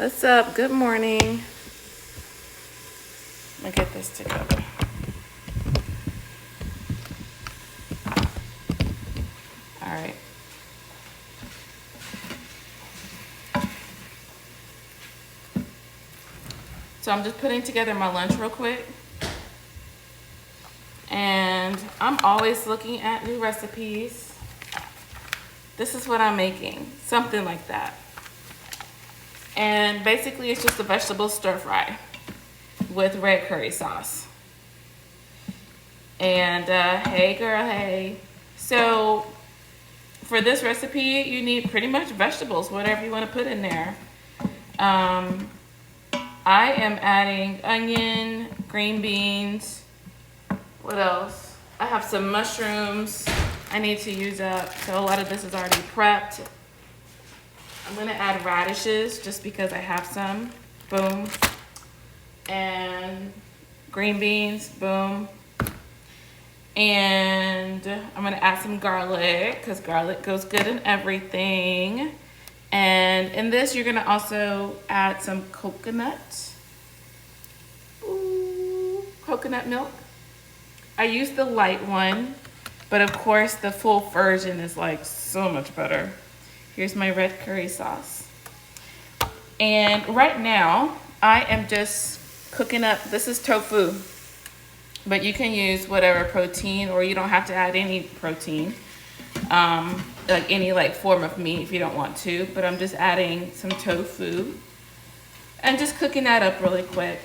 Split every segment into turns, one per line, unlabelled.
What's up? Good morning. Let me get this together. All right. So I'm just putting together my lunch real quick. And I'm always looking at new recipes. This is what I'm making, something like that. And basically it's just a vegetable stir fry with red curry sauce. And hey girl, hey. So for this recipe, you need pretty much vegetables, whatever you want to put in there. I am adding onion, green beans. What else? I have some mushrooms I need to use up. So a lot of this is already prepped. I'm gonna add radishes just because I have some. Boom. And green beans, boom. And I'm gonna add some garlic because garlic goes good in everything. And in this, you're gonna also add some coconut. Ooh, coconut milk. I use the light one, but of course the full version is like so much better. Here's my red curry sauce. And right now, I am just cooking up, this is tofu, but you can use whatever protein, or you don't have to add any protein, like any form of meat if you don't want to, but I'm just adding some tofu and just cooking that up really quick.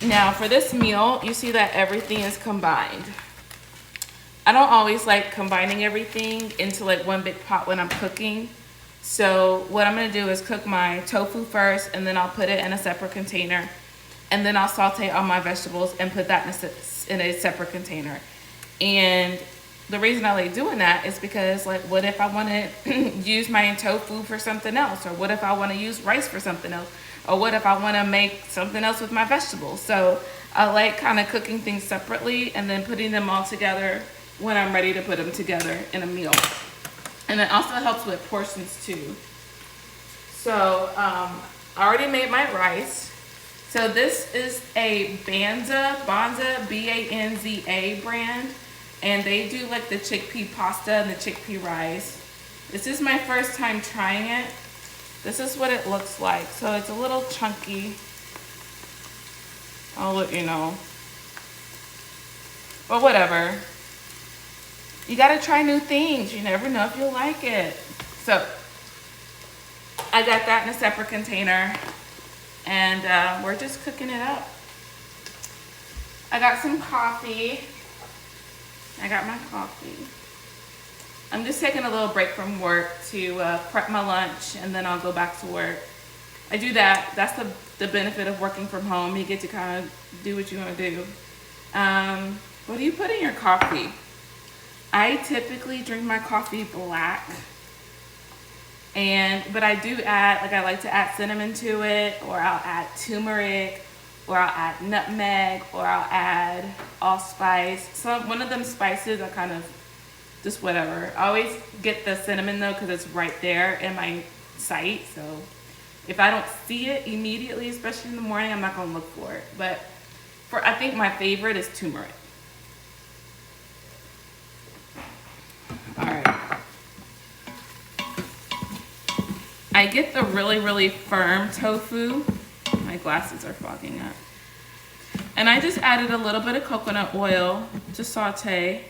Now for this meal, you see that everything is combined. I don't always like combining everything into one big pot when I'm cooking. So what I'm gonna do is cook my tofu first, and then I'll put it in a separate container. And then I'll saute all my vegetables and put that in a separate container. And the reason I like doing that is because what if I wanna use my tofu for something else? Or what if I wanna use rice for something else? Or what if I wanna make something else with my vegetables? So I like kind of cooking things separately and then putting them all together when I'm ready to put them together in a meal. And it also helps with portions too. So I already made my rice. So this is a Banza, B-A-N-Z-A brand. And they do the chickpea pasta and the chickpea rice. This is my first time trying it. This is what it looks like. So it's a little chunky. I'll let you know. But whatever. You gotta try new things. You never know if you'll like it. So I got that in a separate container, and we're just cooking it up. I got some coffee. I got my coffee. I'm just taking a little break from work to prep my lunch, and then I'll go back to work. I do that. That's the benefit of working from home. You get to kind of do what you want to do. What do you put in your coffee? I typically drink my coffee black, but I do add, I like to add cinnamon to it, or I'll add turmeric, or I'll add nutmeg, or I'll add allspice. So one of them spices I kind of just whatever. I always get the cinnamon though because it's right there in my sight. So if I don't see it immediately, especially in the morning, I'm not gonna look for it. But I think my favorite is turmeric. All right. I get the really, really firm tofu. My glasses are fogging up. And I just added a little bit of coconut oil to saute.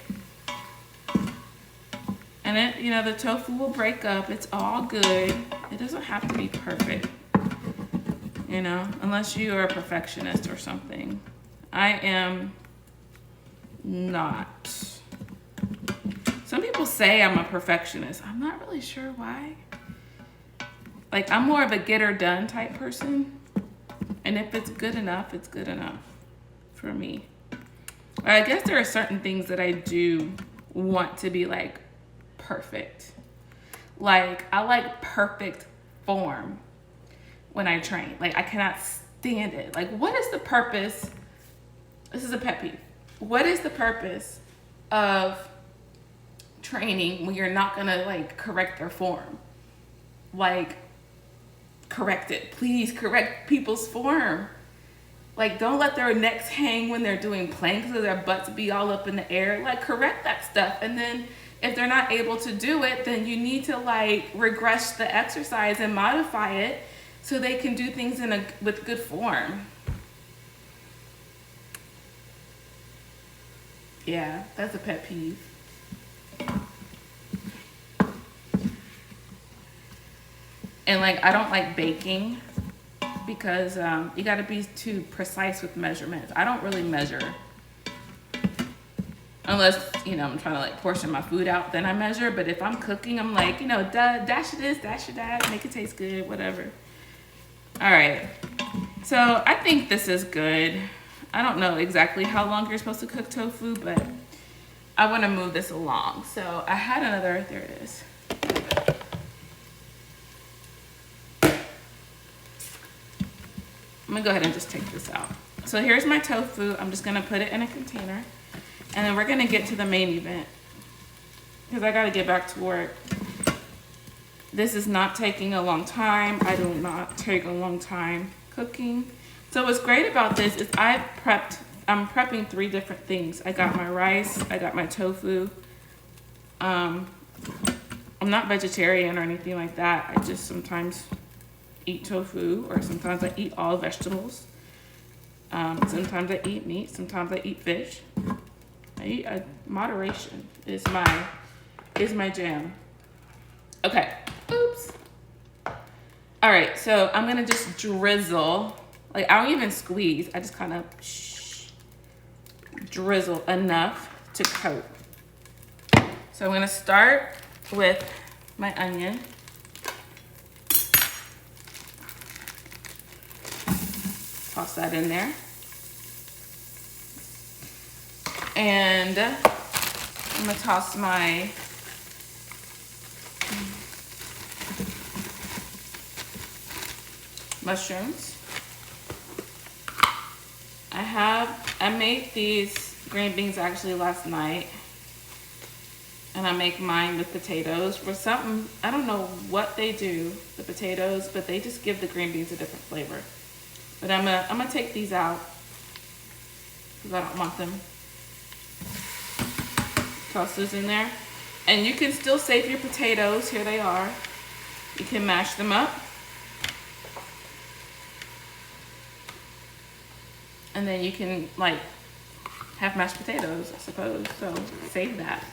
And it, the tofu will break up. It's all good. It doesn't have to be perfect, unless you are a perfectionist or something. I am not. Some people say I'm a perfectionist. I'm not really sure why. I'm more of a get her done type person. And if it's good enough, it's good enough for me. I guess there are certain things that I do want to be perfect. I like perfect form when I train. I cannot stand it. What is the purpose? This is a pet peeve. What is the purpose of training when you're not gonna correct their form? correct it. Please correct people's form. Like, don't let their necks hang when they're doing planks or their butts be all up in the air. Like, correct that stuff. And then if they're not able to do it, then you need to like regress the exercise and modify it so they can do things with good form. Yeah, that's a pet peeve. And like, I don't like baking because you gotta be too precise with measurements. I don't really measure. Unless, you know, I'm trying to like portion my food out, then I measure. But if I'm cooking, I'm like, you know, dash of this, dash of that, make it taste good, whatever. All right, so I think this is good. I don't know exactly how long you're supposed to cook tofu, but I wanna move this along. So I had another, there it is. I'm gonna go ahead and just take this out. So here's my tofu. I'm just gonna put it in a container. And then we're gonna get to the main event because I gotta get back to work. This is not taking a long time. I do not take a long time cooking. So what's great about this is I'm prepping 3 different things. I got my rice, I got my tofu. I'm not vegetarian or anything like that. I just sometimes eat tofu, or sometimes I eat all vegetables. Sometimes I eat meat, sometimes I eat fish. Moderation is my jam. Okay, oops. All right, so I'm gonna just drizzle. Like, I don't even squeeze, I just kind of drizzle enough to coat. So I'm gonna start with my onion. Toss that in there. And I'm gonna toss my mushrooms. I made these green beans actually last night. And I make mine with potatoes. For something, I don't know what they do, the potatoes, but they just give the green beans a different flavor. But I'm gonna take these out because I don't want them. Toss those in there. And you can still save your potatoes. Here they are. You can mash them up. And then you can like have mashed potatoes, I suppose. So save that.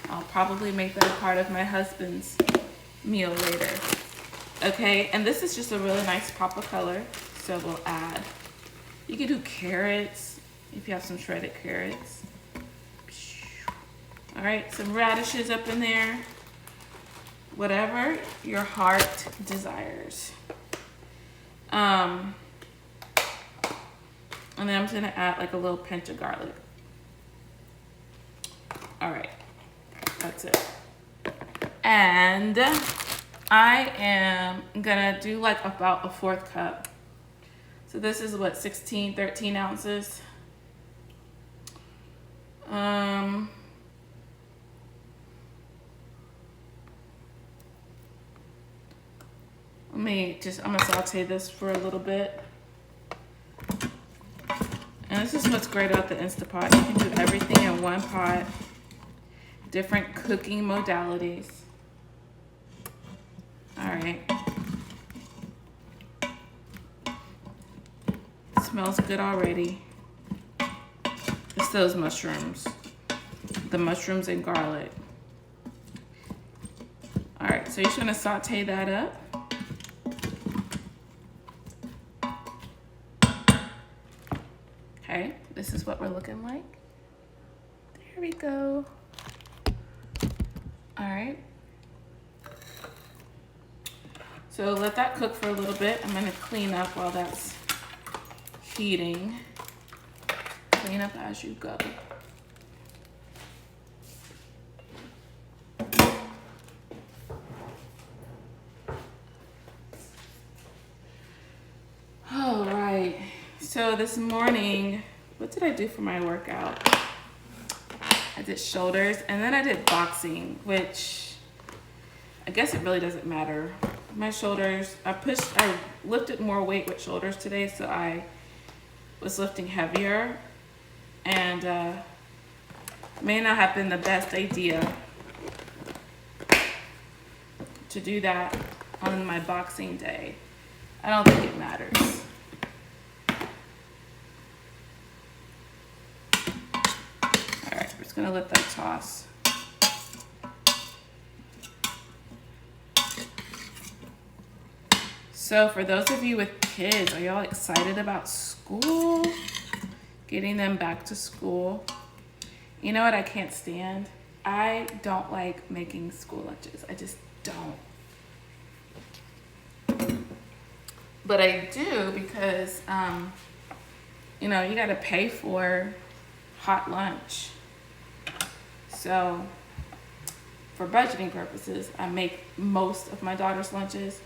I'll probably make that a part of my husband's meal later. Okay, and this is just a really nice pop of color. So we'll add, you can do carrots if you have some shredded carrots. All right, some radishes up in there. Whatever your heart desires. And then I'm just gonna add like a little pinch of garlic. All right, that's it. And I am gonna do like about a 1/4 cup. So this is what, 13 ounces. I'm gonna saute this for a little bit. And this is what's great about the Instapot. You can do everything in one pot. Different cooking modalities. All right. It smells good already. It's those mushrooms. The mushrooms and garlic. All right, so you're just gonna saute that up. Okay, this is what we're looking like. There we go. All right. So let that cook for a little bit. I'm gonna clean up while that's heating. Clean up as you go. All right. So this morning, what did I do for my workout? I did shoulders and then I did boxing, which I guess it really doesn't matter my shoulders, I lifted more weight with shoulders today, so I was lifting heavier, and may not have been the best idea to do that on my boxing day. I don't think it matters. All right, we're just gonna let that toss. So for those of you with kids, are y'all excited about school? Getting them back to school? You know what I can't stand? I don't like making school lunches. I just don't. But I do because, you know, you gotta pay for hot lunch. So for budgeting purposes, I make most of my daughter's lunches.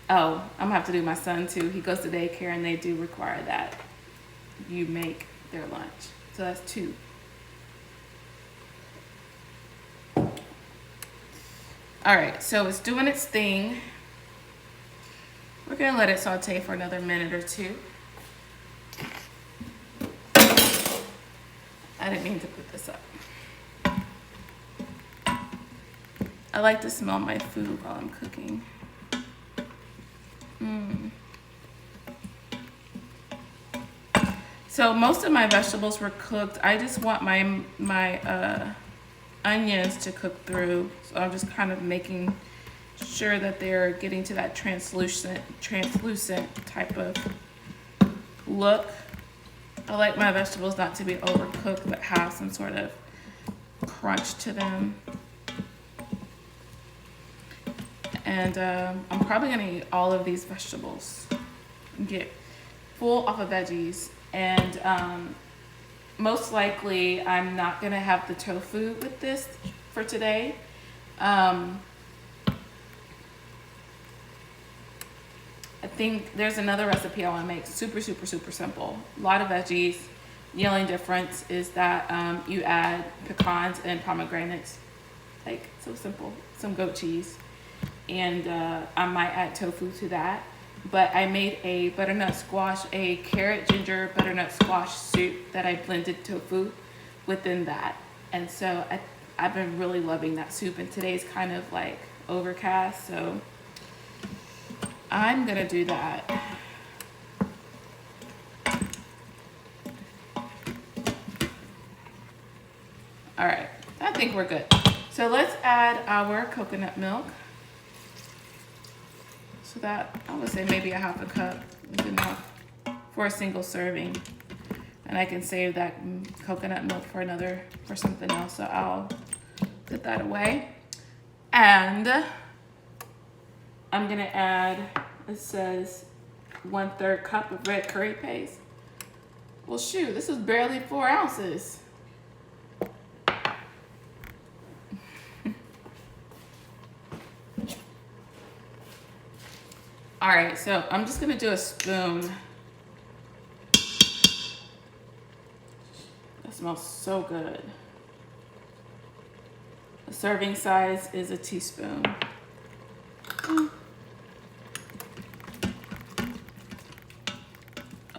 Oh, I'm gonna have to do my son too. He goes to daycare and they do require that you make their lunch. So that's 2. All right, so it's doing its thing. We're gonna let it saute for another minute or 2. I didn't mean to put this up. I like to smell my food while I'm cooking. So most of my vegetables were cooked. I just want my onions to cook through. So I'm just kind of making sure that they're getting to that translucent type of look. I like my vegetables not to be overcooked, but have some sort of crunch to them. And I'm probably gonna eat all of these vegetables and get full off of veggies. And most likely I'm not gonna have the tofu with this for today. I think there's another recipe I wanna make, super simple. A lot of veggies. The only difference is that you add pecans and pomegranates. Like, so simple. Some goat cheese. And I might add tofu to that. But I made a butternut squash, a carrot ginger butternut squash soup that I blended tofu within that. And so I've been really loving that soup. And today's kind of like overcast, so I'm gonna do that. All right, I think we're good. So let's add our coconut milk. So that, I would say maybe a half a cup is enough for a single serving. And I can save that coconut milk for something else. So I'll put that away. And I'm gonna add, it says 1/3 cup of red curry paste. Well, shoot, this is barely 4 ounces. All right, so I'm just gonna do a spoon. That smells so good. The serving size is a teaspoon.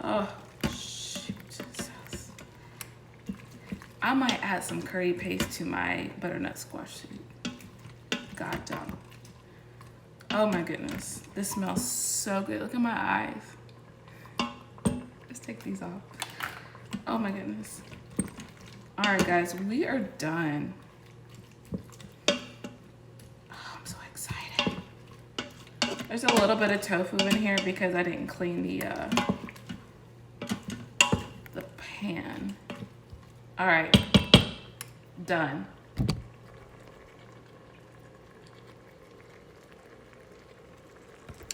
Oh, shoot. I might add some curry paste to my butternut squash soup. God damn. Oh my goodness, this smells so good. Look at my eyes. Let's take these off. Oh my goodness. All right, guys, we are done. Oh, I'm so excited. There's a little bit of tofu in here because I didn't clean the pan. All right, done.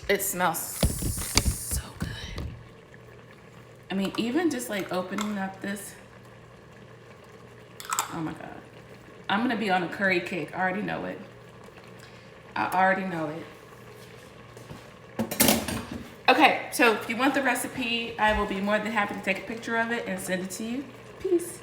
It smells so good. I mean, even just like opening up this, oh my God. I'm gonna be on a curry kick. I already know it. I already know it. Okay, so if you want the recipe, I will be more than happy to take a picture of it and send it to you. Peace.